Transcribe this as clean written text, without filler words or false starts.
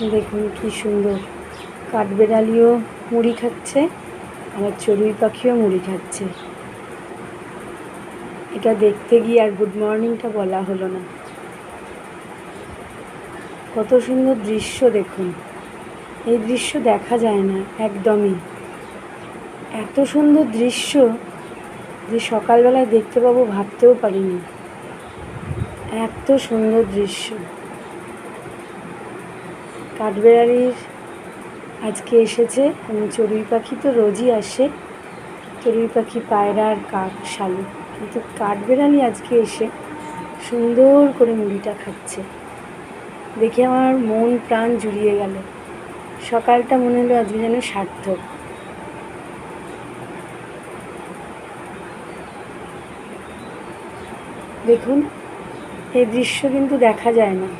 দেখুন কি সুন্দর, কাঠবেড়ালিও মুড়ি খাচ্ছে, আমার চড়ুই পাখিও মুড়ি খাচ্ছে। এটা দেখতে গিয়ে আর গুড মর্নিংটা বলা হলো না। কত সুন্দর দৃশ্য দেখুন, এই দৃশ্য দেখা যায় না একদমই। এত সুন্দর দৃশ্য যে সকালবেলায় দেখতে পাবো ভাবতেও পারিনি। এত সুন্দর দৃশ্য। কাঠবেড়ালির আজকে এসেছে, চড়ুই পাখি তো রোজই আসে, চড়ুই পাখি, পায়রা আর কাক, শালিক, কিন্তু কাঠবেড়ালি আজকে এসে সুন্দর করে মুড়িটা খাচ্ছে। দেখে আমার মন প্রাণ জুড়িয়ে গেল। সকালটা মনে হলো আজকে যেন সার্থক। দেখুন, এই দৃশ্য কিন্তু দেখা যায় না।